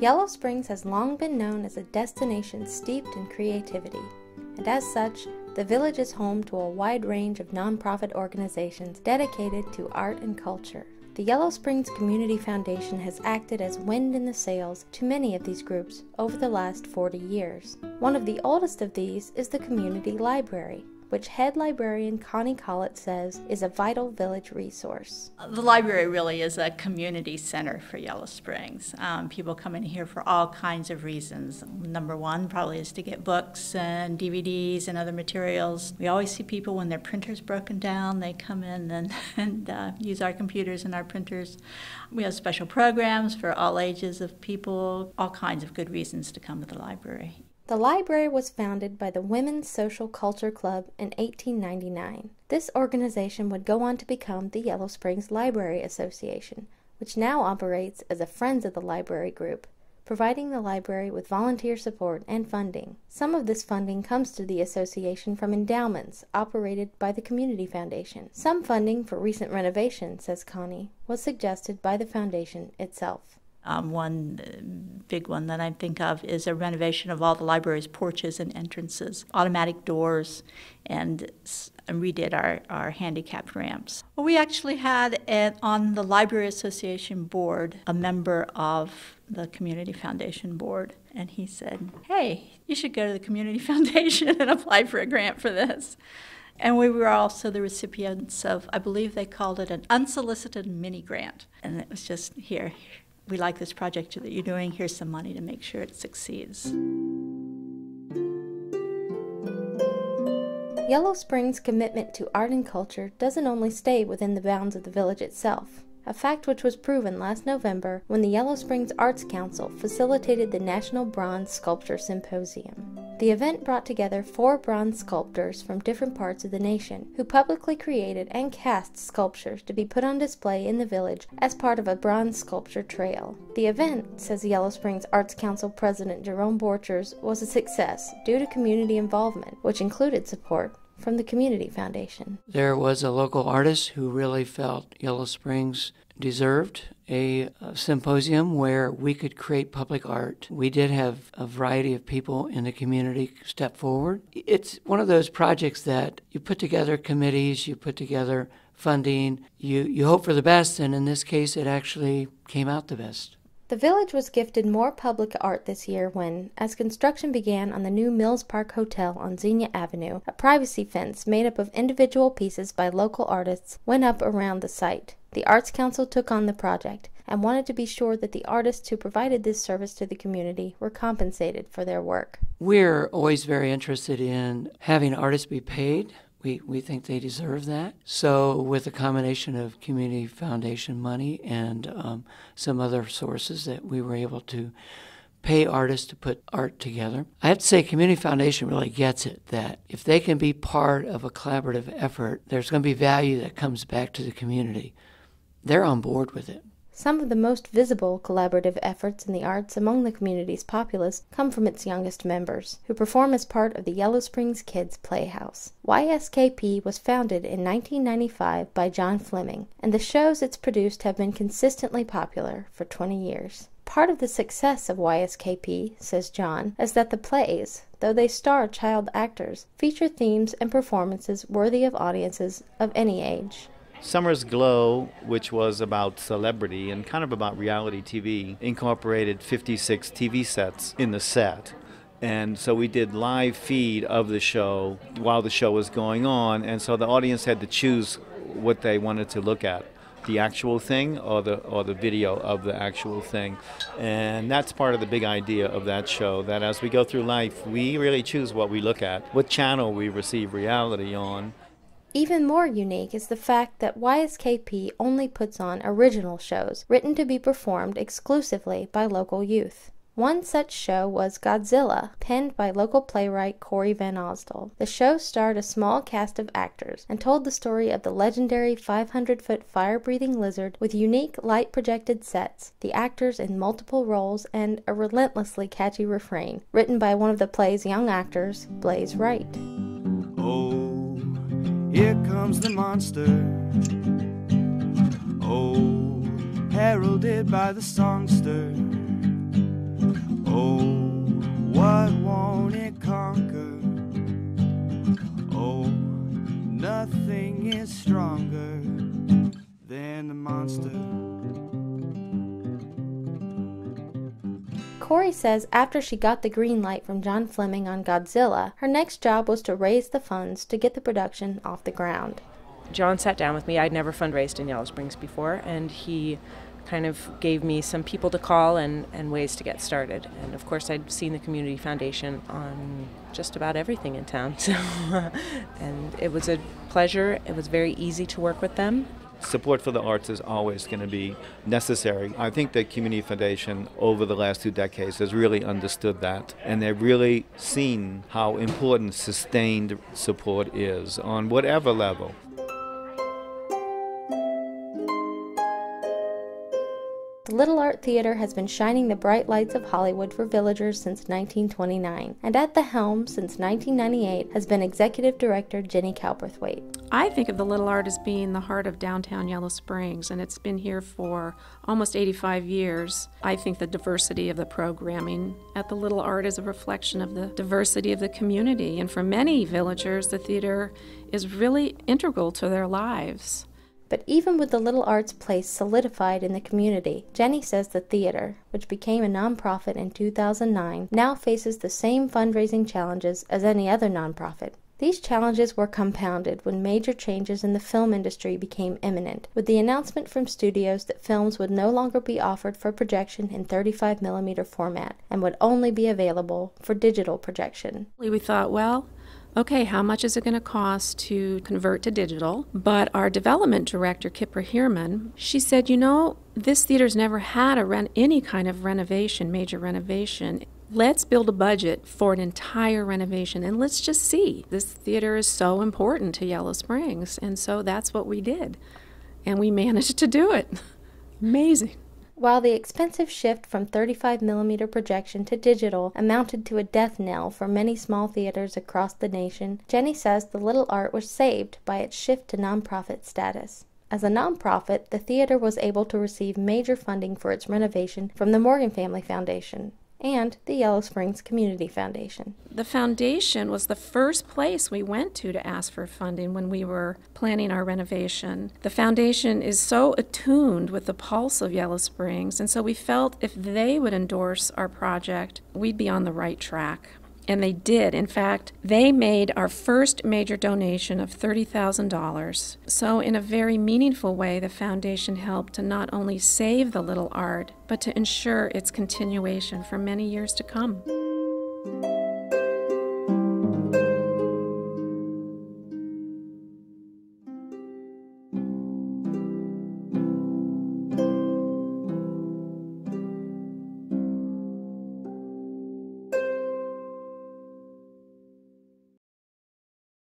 Yellow Springs has long been known as a destination steeped in creativity, and as such, the village is home to a wide range of nonprofit organizations dedicated to art and culture. The Yellow Springs Community Foundation has acted as wind in the sails to many of these groups over the last 40 years. One of the oldest of these is the Community Library, which head librarian Connie Collett says is a vital village resource. The library really is a community center for Yellow Springs. People come in here for all kinds of reasons. Number one probably is to get books and DVDs and other materials. We always see people when their printer's broken down, they come in and use our computers and our printers. We have special programs for all ages of people, all kinds of good reasons to come to the library. The library was founded by the Women's Social Culture Club in 1899. This organization would go on to become the Yellow Springs Library Association, which now operates as a Friends of the Library group, providing the library with volunteer support and funding. Some of this funding comes to the association from endowments operated by the Community Foundation. Some funding for recent renovation, says Connie, was suggested by the foundation itself. One big one that I think of is a renovation of all the library's porches and entrances, automatic doors, and redid our handicapped ramps. Well, we actually had on the Library Association board a member of the Community Foundation board, and he said, "Hey, you should go to the Community Foundation and apply for a grant for this." And we were also the recipients of, I believe they called it an unsolicited mini grant, and it was just here. We like this project that you're doing. Here's some money to make sure it succeeds. Yellow Springs' commitment to art and culture doesn't only stay within the bounds of the village itself, a fact which was proven last November when the Yellow Springs Arts Council facilitated the National Bronze Sculpture Symposium. The event brought together 4 bronze sculptors from different parts of the nation who publicly created and cast sculptures to be put on display in the village as part of a bronze sculpture trail. The event, says Yellow Springs Arts Council President Jerome BORCHERS, was a success due to community involvement, which included support from the Community Foundation. There was a local artist who really felt Yellow Springs deserved a symposium where we could create public art. We did have a variety of people in the community step forward. It's one of those projects that you put together committees, you put together funding, you hope for the best, and in this case it actually came out the best. The village was gifted more public art this year when, as construction began on the new Mills Park Hotel on Xenia Avenue, a privacy fence made up of individual pieces by local artists went up around the site. The Arts Council took on the project and wanted to be sure that the artists who provided this service to the community were compensated for their work. We're always very interested in having artists be paid. We think they deserve that. So with a combination of Community Foundation money and some other sources that we were able to pay artists to put art together. I have to say Community Foundation really gets it, that if they can be part of a collaborative effort, there's going to be value that comes back to the community. They're on board with it. Some of the most visible collaborative efforts in the arts among the community's populace come from its youngest members, who perform as part of the Yellow Springs Kids Playhouse. YSKP was founded in 1995 by John Fleming, and the shows it's produced have been consistently popular for 20 years. Part of the success of YSKP, says John, is that the plays, though they star child actors, feature themes and performances worthy of audiences of any age. Summer's Glow, which was about celebrity and kind of about reality TV, incorporated 56 TV sets in the set. And so we did live feed of the show while the show was going on, and so the audience had to choose what they wanted to look at, the actual thing or the video of the actual thing. And that's part of the big idea of that show, that as we go through life, we really choose what we look at, what channel we receive reality on. Even more unique is the fact that YSKP only puts on original shows written to be performed exclusively by local youth. One such show was Godzilla, penned by local playwright Corey Van Osdol. The show starred a small cast of actors and told the story of the legendary 500-foot fire-breathing lizard with unique light-projected sets, the actors in multiple roles, and a relentlessly catchy refrain, written by one of the play's young actors, Blaze Wright. Oh, here comes the monster. Oh, heralded by the songster. conquer. Oh, nothing is stronger than the monster. Corey says after she got the green light from John Fleming on Godzilla, her next job was to raise the funds to get the production off the ground. John sat down with me. I'd never fundraised in Yellow Springs before, and he kind of gave me some people to call and ways to get started. And of course, I'd seen the Community Foundation on just about everything in town. So, and it was a pleasure. It was very easy to work with them. Support for the arts is always going to be necessary. I think the Community Foundation over the last 2 decades has really understood that, and they've really seen how important sustained support is on whatever level. The Little Art Theater has been shining the bright lights of Hollywood for villagers since 1929, and at the helm since 1998 has been Executive Director Jenny COWPERTHWAITE. I think of the Little Art as being the heart of downtown Yellow Springs, and it's been here for almost 85 years. I think the diversity of the programming at the Little Art is a reflection of the diversity of the community, and for many villagers, the theater is really integral to their lives. But even with the Little Art's place solidified in the community, Jenny says the theater, which became a nonprofit in 2009, now faces the same fundraising challenges as any other nonprofit. These challenges were compounded when major changes in the film industry became imminent, with the announcement from studios that films would no longer be offered for projection in 35mm format and would only be available for digital projection. We thought, well, okay, how much is it going to cost to convert to digital? But our development director, Kipper Heerman, she said, you know, this theater's never had any kind of renovation, major renovation. Let's build a budget for an entire renovation, and let's just see. This theater is so important to Yellow Springs, and so that's what we did. And we managed to do it. Amazing. While the expensive shift from 35mm projection to digital amounted to a death knell for many small theaters across the nation, Jenny says the Little Art was saved by its shift to nonprofit status. As a nonprofit, the theater was able to receive major funding for its renovation from the Morgan Family Foundation and the Yellow Springs Community Foundation. The foundation was the first place we went to ask for funding when we were planning our renovation. The foundation is so attuned with the pulse of Yellow Springs, and so we felt if they would endorse our project, we'd be on the right track. And they did. In fact, they made our first major donation of $30,000. So in a very meaningful way, the foundation helped to not only save the Little Art, but to ensure its continuation for many years to come.